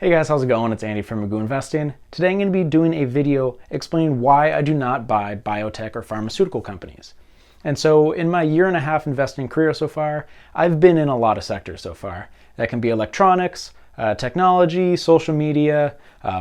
Hey guys, how's it going? It's Andy from MagooInvesting. Today I'm going to be doing a video explaining why I do not buy biotech or pharmaceutical companies. And so in my 1.5 year investing career so far, I've been in a lot of sectors so far. That can be electronics, technology, social media,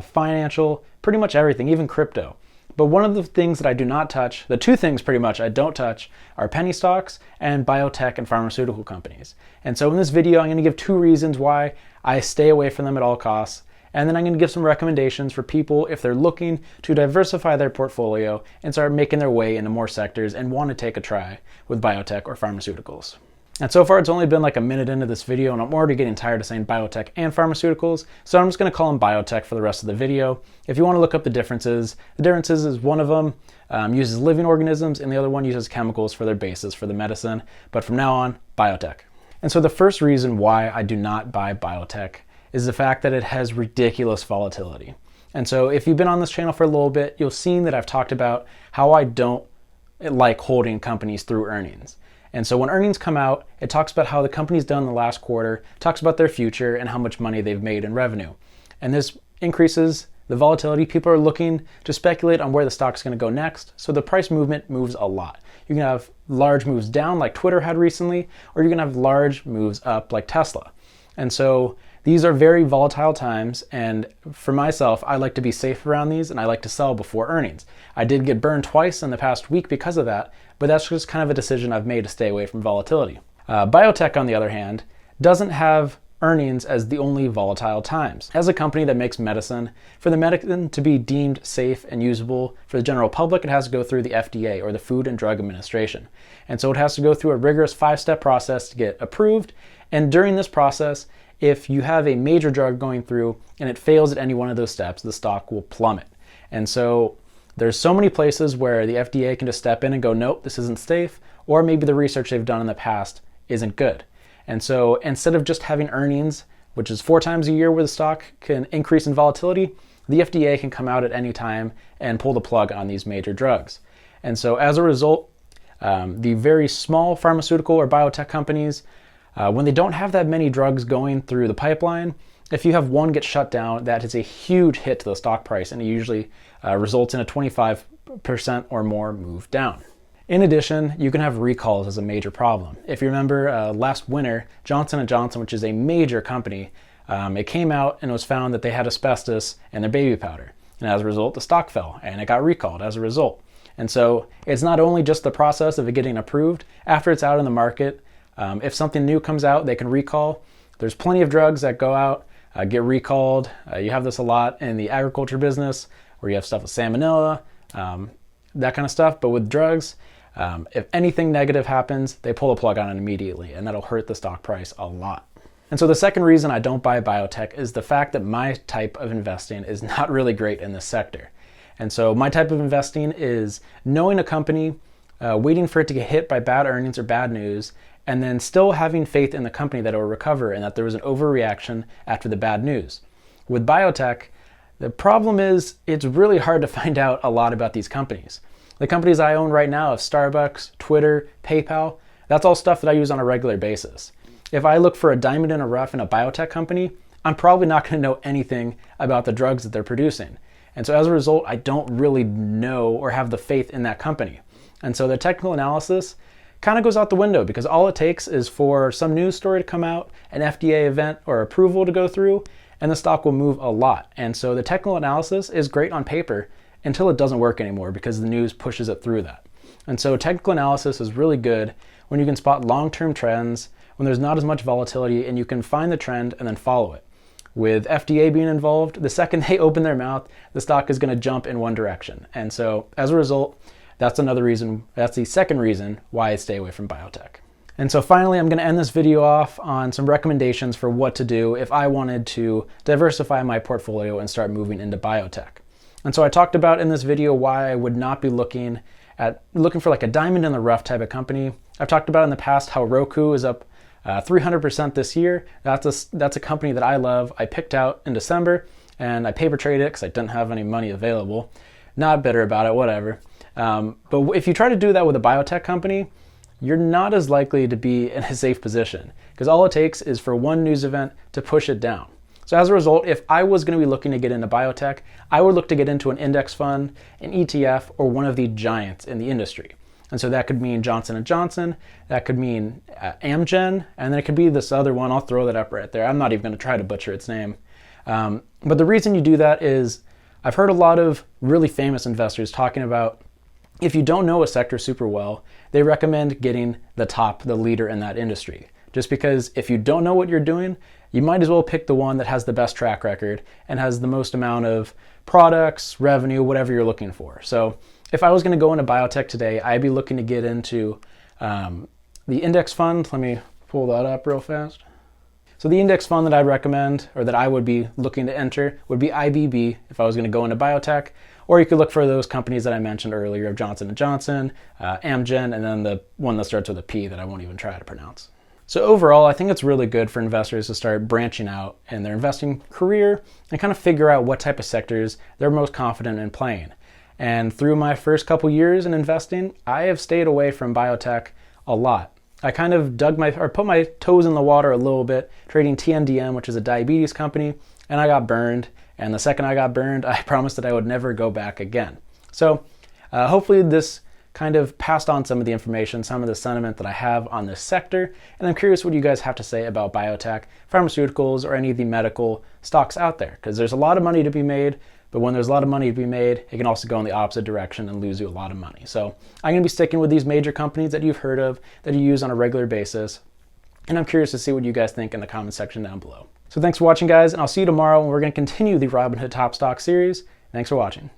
financial, pretty much everything, even crypto. But one of the things that I do not touch, the two things pretty much I don't touch, are penny stocks and biotech and pharmaceutical companies. And so in this video, I'm going to give 2 reasons why I stay away from them at all costs. And then I'm going to give some recommendations for people if they're looking to diversify their portfolio and start making their way into more sectors and want to take a try with biotech or pharmaceuticals. And so far, it's only been like a minute into this video, and I'm already getting tired of saying biotech and pharmaceuticals, so I'm just going to call them biotech for the rest of the video. If you want to look up the differences is one of them uses living organisms, and the other one uses chemicals for their basis for the medicine. But from now on, biotech. And so the first reason why I do not buy biotech is the fact that it has ridiculous volatility. And so if you've been on this channel for a little bit, you'll see that I've talked about how I don't like holding companies through earnings. And so when earnings come out, it talks about how the company's done in the last quarter, talks about their future and how much money they've made in revenue. And this increases the volatility. People are looking to speculate on where the stock's going to go next. So the price movement moves a lot. You can have large moves down like Twitter had recently, or you can have large moves up like Tesla. And so these are very volatile times, and for myself, I like to be safe around these, and I like to sell before earnings. I did get burned twice in the past week because of that, but that's just kind of a decision I've made to stay away from volatility. Biotech, on the other hand, doesn't have earnings as the only volatile times. As a company that makes medicine, for the medicine to be deemed safe and usable for the general public, it has to go through the FDA, or the Food and Drug Administration. And so it has to go through a rigorous 5-step process to get approved, and during this process, if you have a major drug going through and it fails at any one of those steps, the stock will plummet. And so there's so many places where the FDA can just step in and go, nope, this isn't safe, or maybe the research they've done in the past isn't good. And so instead of just having earnings, which is 4 times a year where the stock can increase in volatility, the FDA can come out at any time and pull the plug on these major drugs. And so as a result, the very small pharmaceutical or biotech companies, when they don't have that many drugs going through the pipeline, if you have one get shut down, that is a huge hit to the stock price, and it usually results in a 25% or more move down. In addition, you can have recalls as a major problem. If you remember last winter, Johnson & Johnson, which is a major company, it came out and it was found that they had asbestos in their baby powder. And as a result, the stock fell and it got recalled as a result. And so it's not only just the process of it getting approved, after it's out in the market, if something new comes out, they can recall. There's plenty of drugs that go out, get recalled. You have this a lot in the agriculture business where you have stuff with salmonella, that kind of stuff. But with drugs, if anything negative happens, they pull the plug on it immediately, and that'll hurt the stock price a lot. And so the second reason I don't buy biotech is the fact that my type of investing is not really great in this sector. And so my type of investing is knowing a company, waiting for it to get hit by bad earnings or bad news, and then still having faith in the company that it will recover and that there was an overreaction after the bad news. With biotech, the problem is it's really hard to find out a lot about these companies. The companies I own right now of Starbucks, Twitter, PayPal, that's all stuff that I use on a regular basis. If I look for a diamond in a rough in a biotech company, I'm probably not going to know anything about the drugs that they're producing. And so as a result, I don't really know or have the faith in that company. And so the technical analysis kind of goes out the window, because all it takes is for some news story to come out, an FDA event or approval to go through, and the stock will move a lot. And so the technical analysis is great on paper until it doesn't work anymore because the news pushes it through that. And so technical analysis is really good when you can spot long-term trends, when there's not as much volatility, and you can find the trend and then follow it. With FDA being involved, the second they open their mouth, the stock is going to jump in one direction. And so as a result, that's another reason, that's the second reason why I stay away from biotech. And so finally, I'm going to end this video off on some recommendations for what to do if I wanted to diversify my portfolio and start moving into biotech. And so I talked about in this video why I would not be looking for like a diamond in the rough type of company. I've talked about in the past how Roku is up 300% this year. That's a company that I love. I picked out in December and I paper traded it because I didn't have any money available. Not bitter about it, whatever. But if you try to do that with a biotech company, you're not as likely to be in a safe position because all it takes is for one news event to push it down. So as a result, if I was going to be looking to get into biotech, I would look to get into an index fund, an ETF, or one of the giants in the industry. And so that could mean Johnson & Johnson, that could mean Amgen, and then it could be this other one. I'll throw that up right there. I'm not even going to try to butcher its name. But the reason you do that is I've heard a lot of really famous investors talking about if you don't know a sector super well, they recommend getting the leader in that industry. Just because if you don't know what you're doing, you might as well pick the one that has the best track record and has the most amount of products, revenue, whatever you're looking for. So if I was going to go into biotech today, I'd be looking to get into the index fund. Let me pull that up real fast. So the index fund that I'd recommend, or that I would be looking to enter, would be IBB if I was going to go into biotech. Or you could look for those companies that I mentioned earlier of Johnson & Johnson, Amgen, and then the one that starts with a P that I won't even try to pronounce. So overall, I think it's really good for investors to start branching out in their investing career and kind of figure out what type of sectors they're most confident in playing. And through my first couple years in investing, I have stayed away from biotech a lot. I kind of put my toes in the water a little bit, trading TNDM, which is a diabetes company, and I got burned. And the second I got burned, I promised that I would never go back again. So hopefully this kind of passed on some of the information, some of the sentiment that I have on this sector. And I'm curious what you guys have to say about biotech, pharmaceuticals, or any of the medical stocks out there. Because there's a lot of money to be made, but when there's a lot of money to be made, it can also go in the opposite direction and lose you a lot of money. So I'm going to be sticking with these major companies that you've heard of, that you use on a regular basis. And I'm curious to see what you guys think in the comment section down below. So thanks for watching, guys, and I'll see you tomorrow when we're going to continue the Robinhood Top Stock series. Thanks for watching.